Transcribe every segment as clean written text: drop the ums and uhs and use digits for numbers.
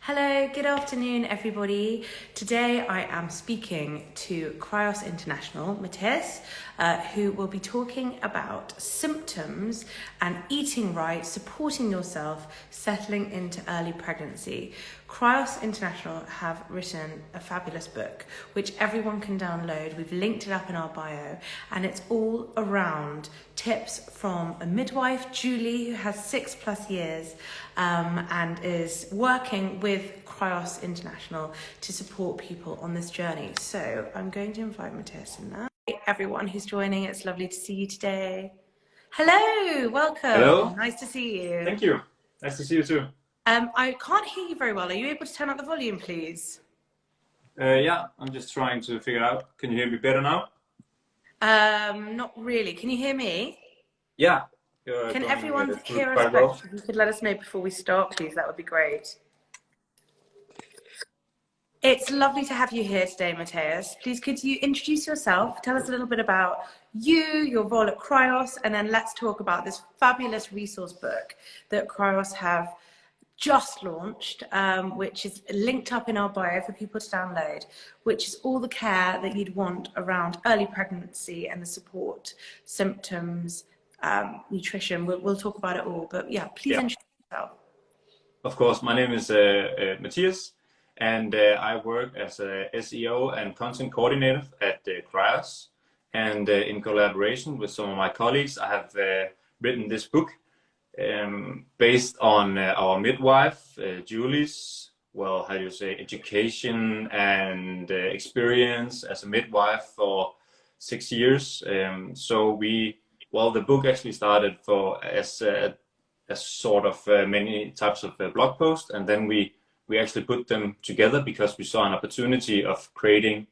Hello, good afternoon, everybody. Today I am speaking to Cryos International, Matthias, who will be talking about symptoms and eating right, supporting yourself, settling into early pregnancy. Cryos International have written a fabulous book, which everyone can download. We've linked it up in our bio, and it's all around tips from a midwife, Julie, who has 6+ years and is working with Cryos International to support people on this journey. So I'm going to invite Matthias in now. Hey, everyone who's joining, it's lovely to see you today. Hello, welcome. Hello. Nice to see you. Thank you. Nice to see you too. I can't hear you very well. Are you able to turn up the volume, please? Yeah, I'm just trying to figure out. Can you hear me better now? Not really. Can you hear me? Yeah. Can everyone hear us quite better? well. If you could let us know before we start, please, that would be great. It's lovely to have you here today, Matthias. Please, could you introduce yourself? Tell us a little bit about you, your role at Cryos, and then let's talk about this fabulous resource book that Cryos have just launched, which is linked up in our bio for people to download, which is all the care that you'd want around early pregnancy and the support, symptoms, nutrition. We'll talk about it all, but yeah, please introduce yourself. Of course, my name is Matthias, and I work as a SEO and content coordinator at Cryos. And in collaboration with some of my colleagues, I have written this book based on our midwife, Julie's, well, how do you say, education and experience as a midwife for 6 years. The book actually started as sort of many types of blog posts, and then we actually put them together because we saw an opportunity of creating,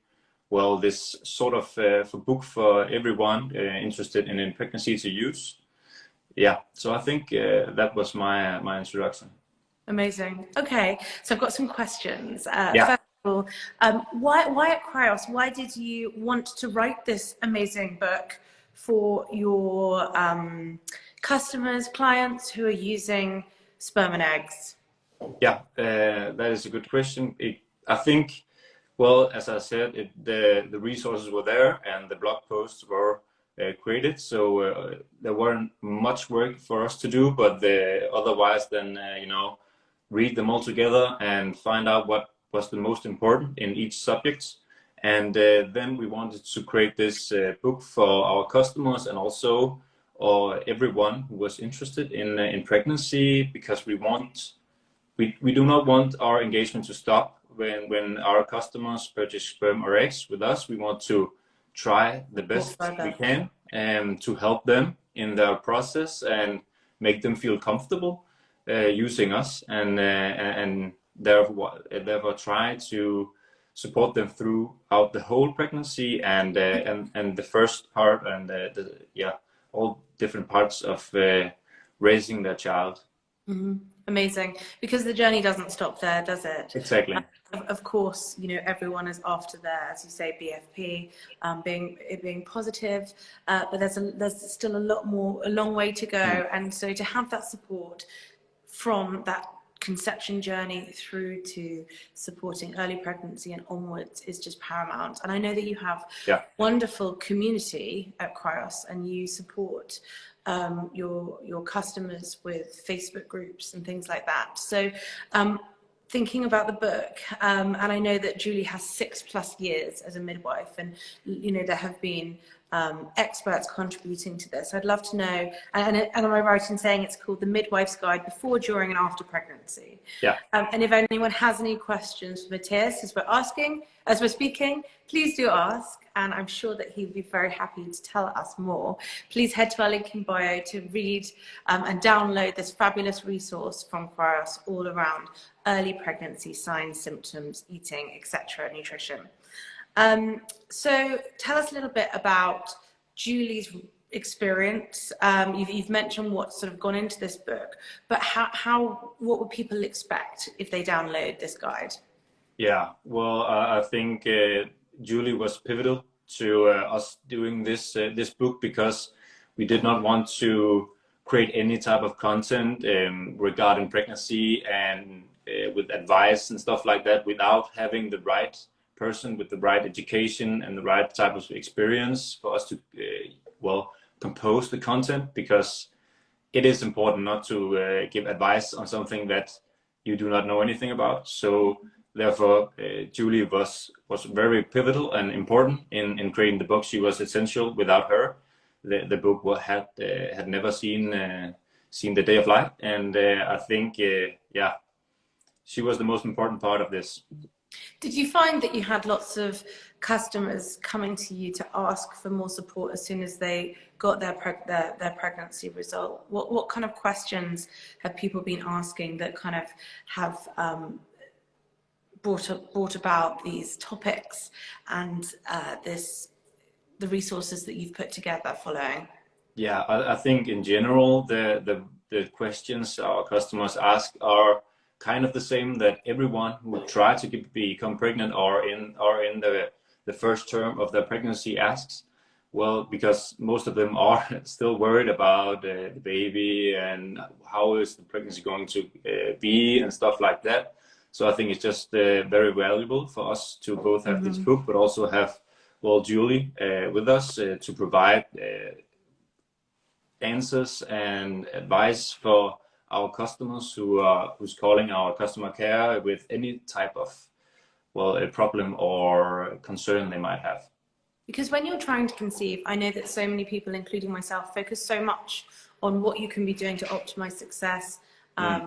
well, this sort of book for everyone interested in pregnancy to use. Yeah, so I think that was my introduction. Amazing. Okay, so I've got some questions. Yeah. First of all, why at Cryos? Why did you want to write this amazing book for your customers, clients who are using sperm and eggs? Yeah, that is a good question. I think, well, as I said, the resources were there and the blog posts were created, so there weren't much work for us to do, but otherwise then read them all together and find out what was the most important in each subject. And then we wanted to create this book for our customers and also everyone who was interested in pregnancy, because we do not want our engagement to stop when our customers purchase sperm or eggs with us. We want to try the best we can to help them in their process and make them feel comfortable using us, and therefore try to support them throughout the whole pregnancy and the first part and all different parts of raising their child. Mm-hmm. Amazing, because the journey doesn't stop there, does it? Exactly. Of course, everyone is after their, as you say, BFP, being positive, but there's still a long way to go, and so to have that support from that conception journey through to supporting early pregnancy and onwards is just paramount. And I know that you have wonderful community at Cryos, and you support your customers with Facebook groups and things like that. So thinking about the book, and I know that Julie has 6+ years as a midwife, and there have been experts contributing to this. I'd love to know, and am I right in saying it's called The Midwife's Guide Before, During and After Pregnancy? Yeah. And if anyone has any questions for Matthias as we're speaking, please do ask, and I'm sure that he would be very happy to tell us more. Please head to our link in bio to read and download this fabulous resource from Cryos all around early pregnancy, signs, symptoms, eating, etc., nutrition. So tell us a little bit about Julie's experience. You've mentioned what's sort of gone into this book, but what would people expect if they download this guide? Yeah, well, I think Julie was pivotal to us doing this book, because we did not want to create any type of content regarding pregnancy and with advice and stuff like that without having the right person with the right education and the right type of experience for us to well, compose the content, because it is important not to give advice on something that you do not know anything about. So therefore, Julie was very pivotal and important in creating the book. She was essential. Without her, the book had never seen the day of light. And I think, yeah, she was the most important part of this. Did you find that you had lots of customers coming to you to ask for more support as soon as they got their pregnancy result? What kind of questions have people been asking that kind of have brought about these topics and the resources that you've put together following? Yeah, I think in general the questions our customers ask are kind of the same that everyone who would try to become pregnant or in the first term of their pregnancy asks. Well, because most of them are still worried about the baby and how is the pregnancy going to be and stuff like that. So I think it's just very valuable for us to both have this book, but also have, well, Julie with us to provide answers and advice for our customers who's calling our customer care with any type of, well, a problem or concern they might have. Because when you're trying to conceive, I know that so many people, including myself, focus so much on what you can be doing to optimize success,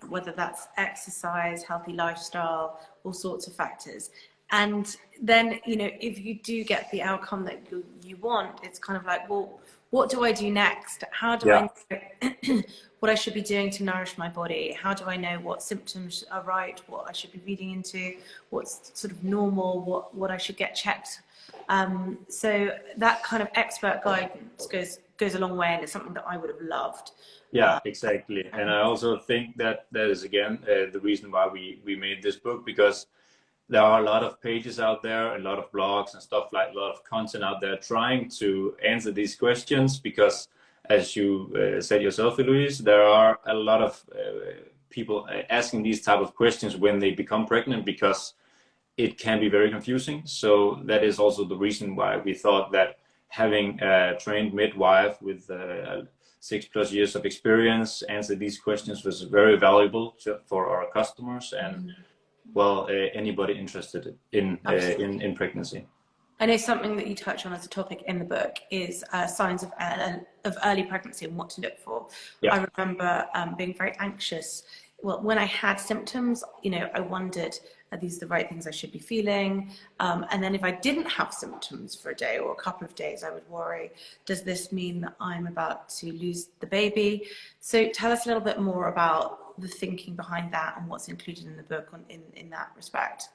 whether that's exercise, healthy lifestyle, all sorts of factors. And then, you know, if you do get the outcome that you want, it's kind of like, well, what do I do next? How do I know what I should be doing to nourish my body? How do I know what symptoms are right, what I should be reading into, what's sort of normal, what I should get checked? So that kind of expert guidance goes a long way, and it's something that I would have loved. Yeah, exactly. And I also think that is, again, the reason why we made this book, because there are a lot of pages out there, a lot of blogs and stuff, like a lot of content out there trying to answer these questions, because as you said yourself, Louise, there are a lot of people asking these type of questions when they become pregnant, because it can be very confusing. So that is also the reason why we thought that having a trained midwife with 6+ years of experience answer these questions was very valuable for our customers and well, anybody interested in pregnancy. I know something that you touch on as a topic in the book is signs of early pregnancy and what to look for. Yeah. I remember being very anxious. Well, when I had symptoms, you know, I wondered, are these the right things I should be feeling? And then if I didn't have symptoms for a day or a couple of days, I would worry, does this mean that I'm about to lose the baby? So tell us a little bit more about the thinking behind that and what's included in the book in that respect.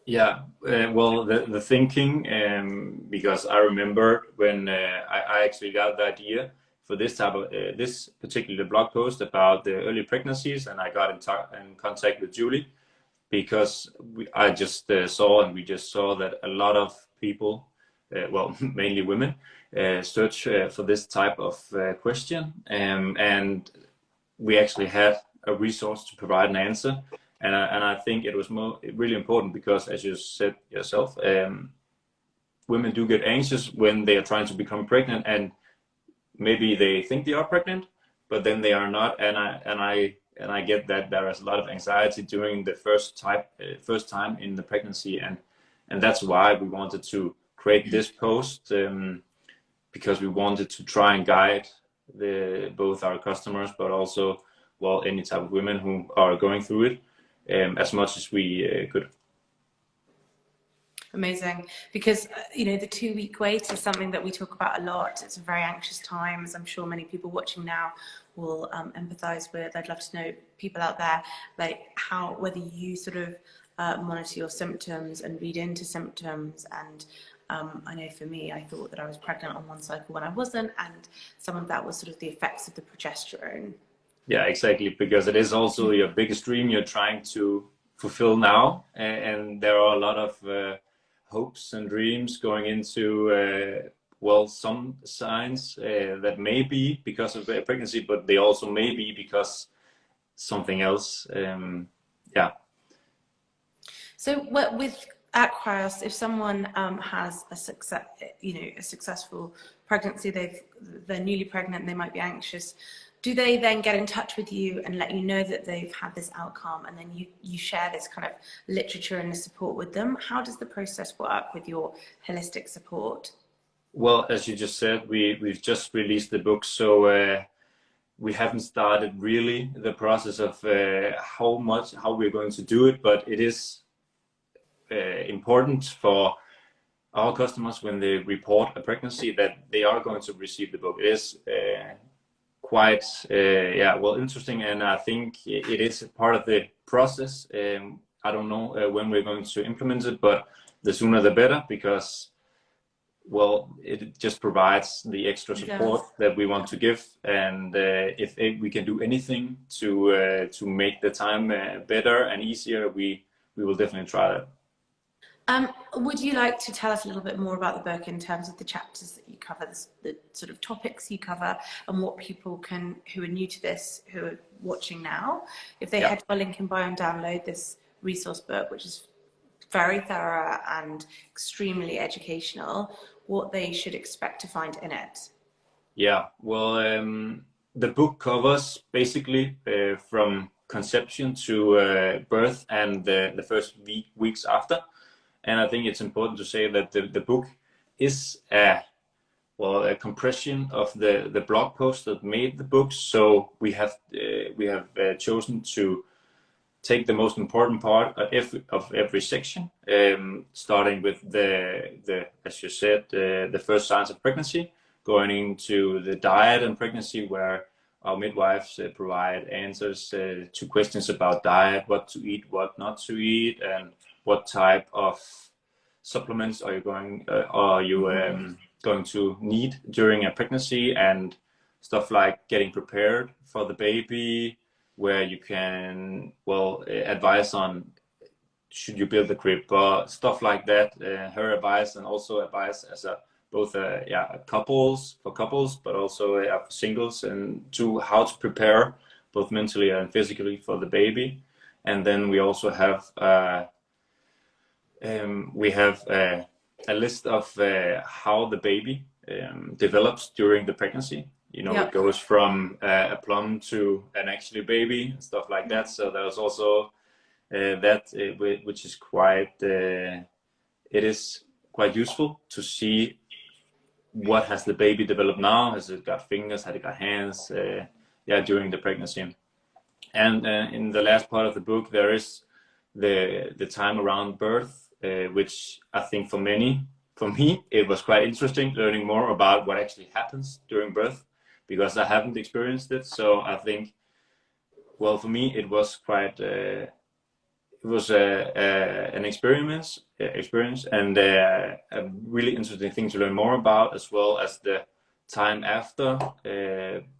Yeah, well, the thinking, because I remember when I actually got the idea for this type of this particular blog post about the early pregnancies, and I got in contact with Julie, because I just we just saw that a lot of people, well, mainly women, search for this type of question, and we actually had a resource to provide an answer. And I think it was really important because, as you said yourself, women do get anxious when they are trying to become pregnant, and maybe they think they are pregnant, but then they are not. And I get that there is a lot of anxiety during the first time in the pregnancy, and that's why we wanted to create this post, because we wanted to try and guide both our customers, but also, well, any type of women who are going through it, as much as we could. Amazing, because you know, the 2-week wait is something that we talk about a lot. It's a very anxious time, as I'm sure many people watching now will empathize with. I'd love to know, people out there, like whether you sort of monitor your symptoms and read into symptoms. And I know for me, I thought that I was pregnant on one cycle when I wasn't, and some of that was sort of the effects of the progesterone. Yeah, exactly, because it is also your biggest dream you're trying to fulfill now, and there are a lot of hopes and dreams going into well, some signs that may be because of pregnancy, but they also may be because something else. Yeah. So with at Cryos, if someone has a successful pregnancy, they're newly pregnant, they might be anxious. Do they then get in touch with you and let you know that they've had this outcome, and then you share this kind of literature and the support with them? How does the process work with your holistic support? Well, as you just said, we've just released the book, so we haven't started really the process of how we're going to do it, but it is important for our customers when they report a pregnancy that they are going to receive the book. It is quite well interesting, and I think it is part of the process. I don't know when we're going to implement it, but the sooner the better, because well, it just provides the extra support that we want to give, and if we can do anything to make the time better and easier, we will definitely try that. Would you like to tell us a little bit more about the book in terms of the chapters that you cover, the sort of topics you cover, and what people who are new to this, who are watching now, if they head to our link in bio and download this resource book, which is very thorough and extremely educational, what they should expect to find in it? Yeah, well, the book covers basically from conception to birth and the first weeks after. And I think it's important to say that the book is a compression of the blog post that made the book. So we have chosen to take the most important part of every section, starting with the as you said, the first signs of pregnancy, going into the diet and pregnancy, where our midwives provide answers to questions about diet, what to eat, what not to eat, and what type of supplements are you going to need during a pregnancy, and stuff like getting prepared for the baby, where you can advise on should you build a crib, stuff like that. Her advice, and also advice as both couples, but also for singles, and to how to prepare both mentally and physically for the baby. And then we also have a list of how the baby develops during the pregnancy. It goes from a plum to an actually baby and stuff like that. So there's also which is it is quite useful to see what has the baby developed now. Has it got fingers? Has it got hands? During the pregnancy. And in the last part of the book, there is the time around birth, which I think for me, it was quite interesting learning more about what actually happens during birth, because I haven't experienced it. So I think, well, for me, it was quite, it was an experience and a really interesting thing to learn more about, as well as the time after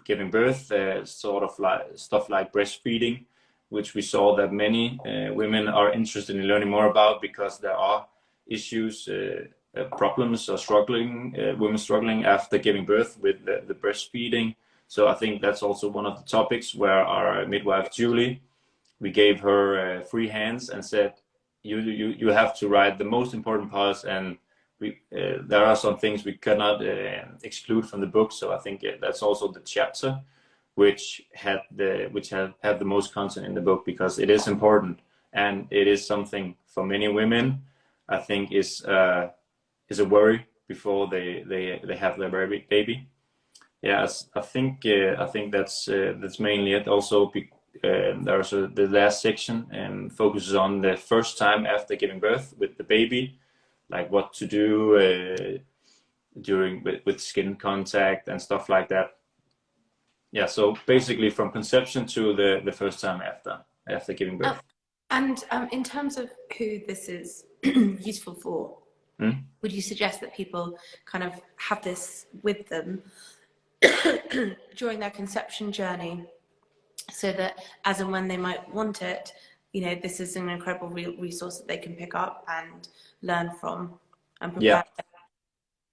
giving birth, sort of like stuff like breastfeeding, which we saw that many women are interested in learning more about, because there are issues, problems, or women struggling after giving birth with the breastfeeding. So I think that's also one of the topics where our midwife Julie, we gave her free hands and said, you have to write the most important parts, and there are some things we cannot exclude from the book. So I think that's also the chapter which have the most content in the book, because it is important, and it is something for many women, I think, is a worry before they have their baby. Yes, I think that's mainly it. Also, there's the last section and focuses on the first time after giving birth with the baby, like what to do during with skin contact and stuff like that. Yeah, so basically from conception to the first time after giving birth. And in terms of who this is useful for, would you suggest that people kind of have this with them during their conception journey, so that as and when they might want it, this is an incredible resource that they can pick up and learn from and prepare? Yeah,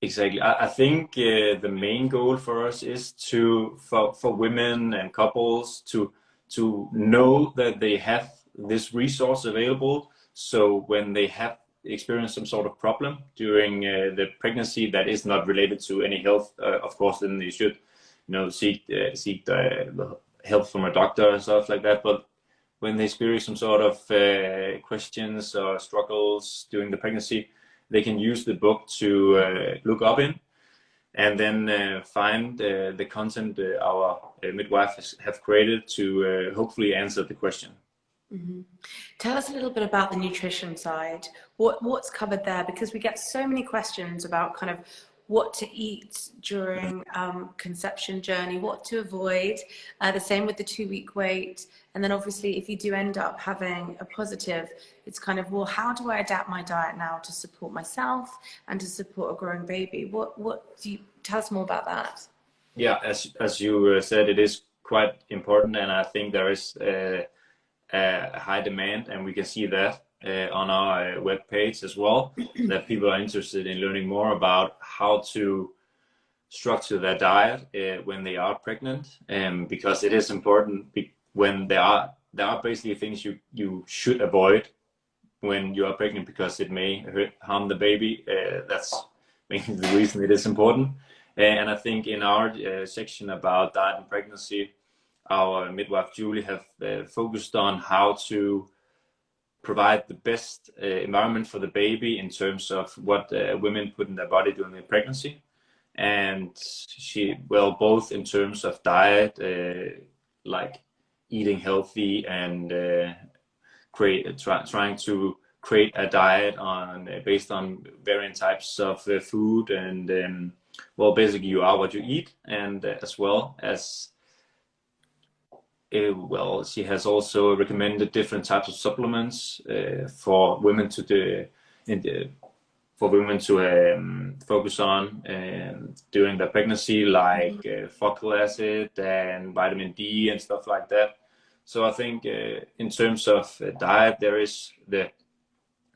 exactly. I think the main goal for us is for women and couples to know that they have this resource available, So when they have experienced some sort of problem during the pregnancy that is not related to any health, of course, then they should, seek help from a doctor and stuff like that. But when they experience some sort of questions or struggles during the pregnancy, they can use the book to look up in, and then find the content our midwife have created to hopefully answer the question. Mm-hmm. Tell us a little bit about the nutrition side. What's covered there? Because we get so many questions about kind of what to eat during conception journey, what to avoid. The same with the 2-week wait. And then obviously if you do end up having a positive, it's kind of, well, how do I adapt my diet now to support myself and to support a growing baby? What do you tell us more about that? Yeah, as you said, it is quite important, and I think there is a high demand, and we can see that on our web page as well, that people are interested in learning more about how to structure their diet when they are pregnant, because it is important when there are basically things you should avoid when you are pregnant, because it may harm the baby. That's mainly the reason it is important. And I think in our section about diet and pregnancy, our midwife Julie have focused on how to provide the best environment for the baby in terms of what women put in their body during their pregnancy. And both in terms of diet, like eating healthy and trying to create a diet based on varying types of food, and basically you are what you eat, and as well as she has also recommended different types of supplements for women to focus on during their pregnancy, like folic acid and vitamin D and stuff like that. So I think in terms of diet, there is the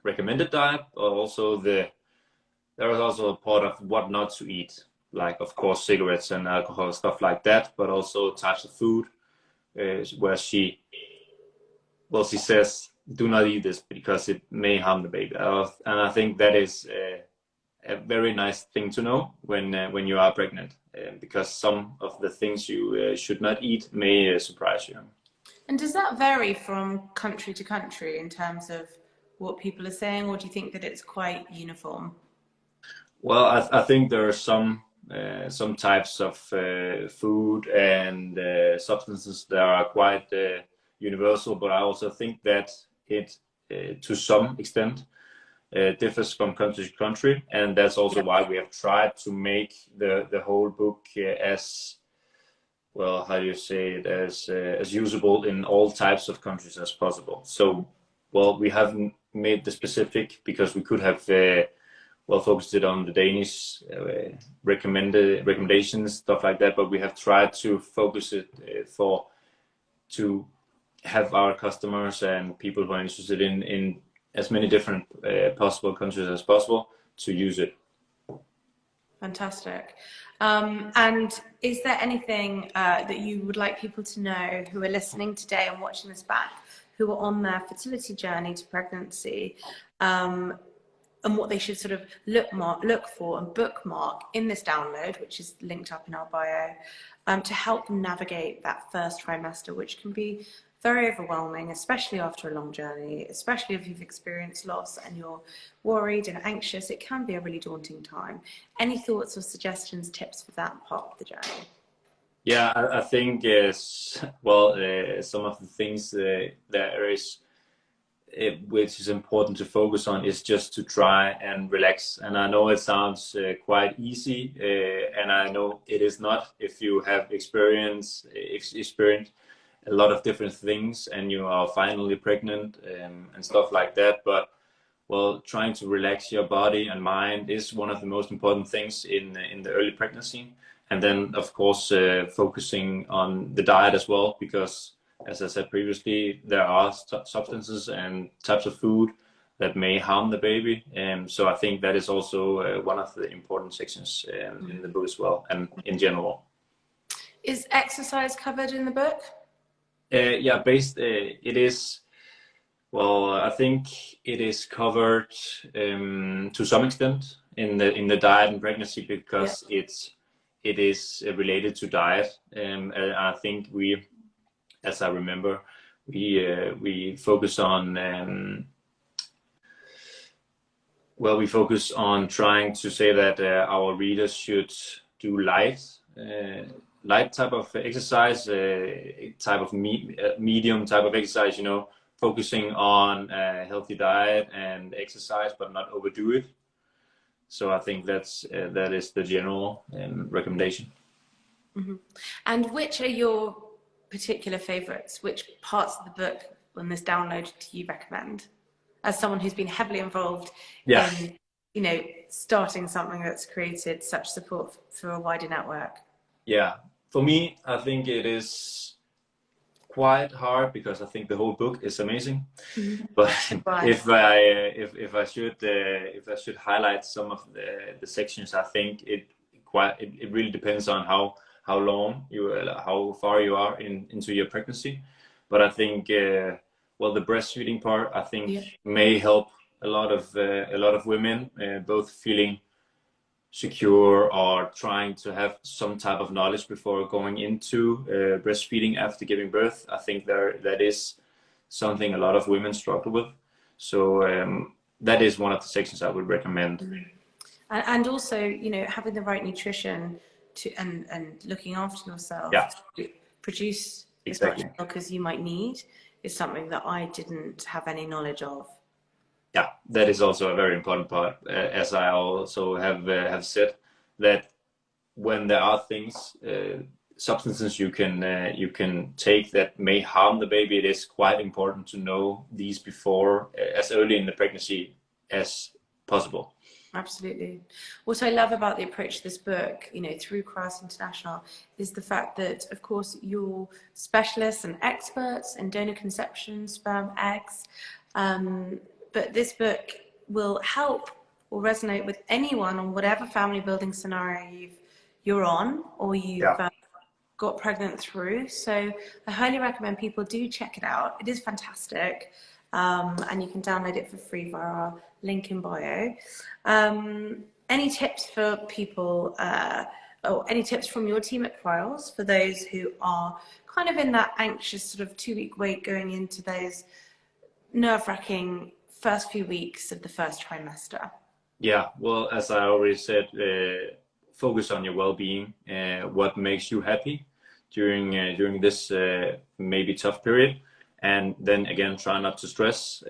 recommended diet, but also there is also a part of what not to eat, like of course cigarettes and alcohol, stuff like that, but also types of food where she says do not eat this because it may harm the baby. And I think that is a very nice thing to know when you are pregnant, because some of the things you should not eat may surprise you. And does that vary from country to country in terms of what people are saying, or do you think that it's quite uniform? Well, I think there are some types of food and substances that are quite universal, but I also think that it to some extent differs from country to country, and that's also why we have tried to make the whole book as well, how do you say it, as usable in all types of countries as possible. So, we haven't made the specific because we could have focused it on the Danish recommendations, stuff like that, but we have tried to focus it to have our customers and people who are interested in as many different possible countries as possible to use it. Fantastic. And is there anything that you would like people to know who are listening today and watching this back, who are on their fertility journey to pregnancy, and what they should sort of look for and bookmark in this download, which is linked up in our bio, to help them navigate that first trimester, which can be very overwhelming, especially after a long journey, especially if you've experienced loss and you're worried and anxious. It can be a really daunting time. Any thoughts or suggestions, tips for that part of the journey? Yeah, I think some of the things there is which is important to focus on is just to try and relax. And I know it sounds quite easy, and I know it is not if you have experienced a lot of different things and you are finally pregnant and stuff like that. But trying to relax your body and mind is one of the most important things in the early pregnancy. And then, of course, focusing on the diet as well, because as I said previously, there are substances and types of food that may harm the baby. So I think that is also one of the important sections in the book as well, and in general. Is exercise covered in the book? It is Well, I think it is covered to some extent in the diet and pregnancy Yeah. because it is related to diet. And I think we, as I remember, we focus on well, we focus on trying to say that our readers should do light type of exercise, type of medium type of exercise, you know, focusing on a healthy diet and exercise, but not overdo it. So I think that is the general recommendation. And which are your particular favorites? Which parts of the book on this download do you recommend? As someone who's been heavily involved Yeah, in, you know, starting something that's created such support for a wider network. yeah. For me, I think it is quite hard because I think the whole book is amazing. But Right. if I should highlight some of the sections, I think it really depends on how long how far you are into your pregnancy. But I think well, the breastfeeding part I think Yeah. may help a lot of women both feeling secure or trying to have some type of knowledge before going into breastfeeding after giving birth. I think that is something a lot of women struggle with. So that is one of the sections I would recommend. And also, you know, having the right nutrition to and looking after yourself Yeah, to produce as much exactly. milk as you might need is something that I didn't have any knowledge of. Yeah, that is also a very important part. As I also have said, that when there are things, substances you can take that may harm the baby, it is quite important to know these before, as early in the pregnancy as possible. Absolutely. What I love about the approach to this book, you know, through Cross International, is the fact that, of course, you're specialists and experts in donor conception, sperm, eggs, but this book will help or resonate with anyone on whatever family building scenario you're on or you've Yeah. got pregnant through. So I highly recommend people do check it out. It is fantastic. And you can download it for free via our link in bio. Any tips for people, or any tips from your team at Trials for those who are kind of in that anxious sort of 2-week wait going into those nerve-wracking first few weeks of the first trimester? Yeah, well, as I already said, focus on your well-being, what makes you happy during this maybe tough period, and then again, try not to stress.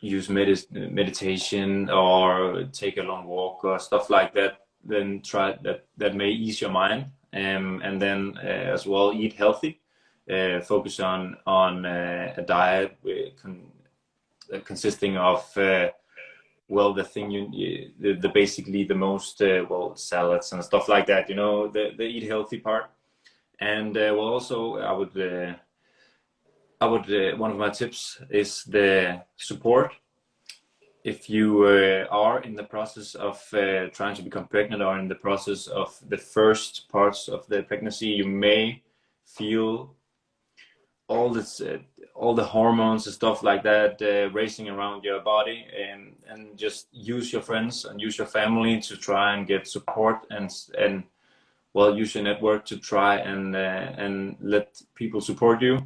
Use meditation or take a long walk or stuff like that. Then try that may ease your mind, and then as well eat healthy. Focus on a diet consisting of well, the thing the basically the most well, salads and stuff like that, you know, the eat healthy part. And well, also I would one of my tips is the support. If you are in the process of trying to become pregnant or in the process of the first parts of the pregnancy, you may feel all this all the hormones and stuff like that racing around your body, and just use your friends and use your family to try and get support, and well, use your network to try and let people support you,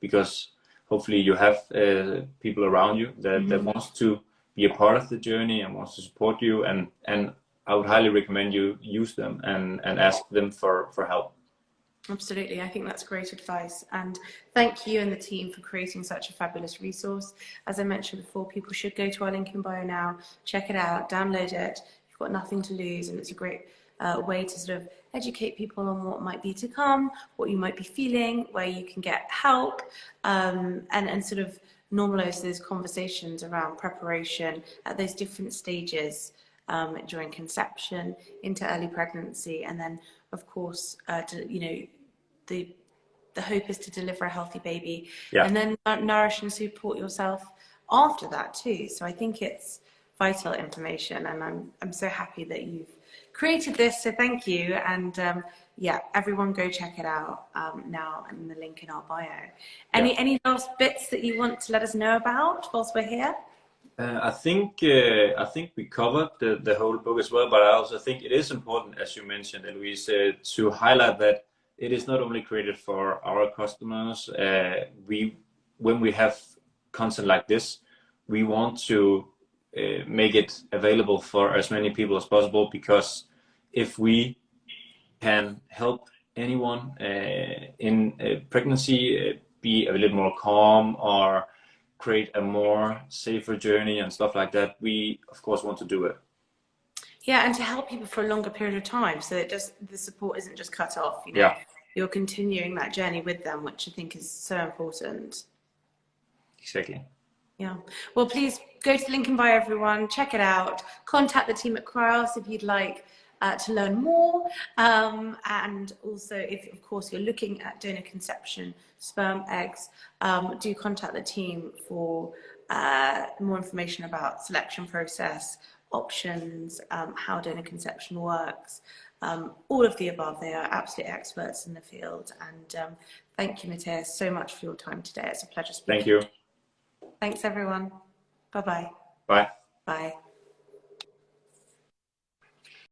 because hopefully you have people around you that wants to be a part of the journey and wants to support you, and I would highly recommend you use them and ask them for help. Absolutely. I think that's great advice. And thank you and the team for creating such a fabulous resource. As I mentioned before, people should go to our link in bio now, check it out, download it. You've got nothing to lose, and it's a great way to sort of educate people on what might be to come, what you might be feeling, where you can get help, and sort of normalize those conversations around preparation at those different stages during conception, into early pregnancy, and then, of course, you know, the hope is to deliver a healthy baby, Yeah. and then nourish and support yourself after that too. So I think it's vital information, and I'm so happy that you've created this, so thank you. And yeah, everyone go check it out now, in the link in our bio. Any last bits that you want to let us know about whilst we're here? I think we covered the whole book as well, but I also think it is important, as you mentioned, Eloise, to highlight that it is not only created for our customers. When we have content like this, we want to make it available for as many people as possible, because if we can help anyone in pregnancy be a little more calm or create a more safer journey and stuff like that, we of course want to do it. Yeah, and to help people for a longer period of time, so that the support isn't just cut off. You know, Yeah. You're continuing that journey with them, which I think is so important. Exactly. Yeah. Well, please go to the link in bio, everyone. Check it out. Contact the team at Cryos if you'd like to learn more. And also, if of course you're looking at donor conception, sperm, eggs, do contact the team for more information about selection process, options, how donor conception works, all of the above. They are absolute experts in the field. And thank you, Matthias, so much for your time today. It's a pleasure speaking. Thank you. Thanks, everyone. Bye-bye. Bye. Bye.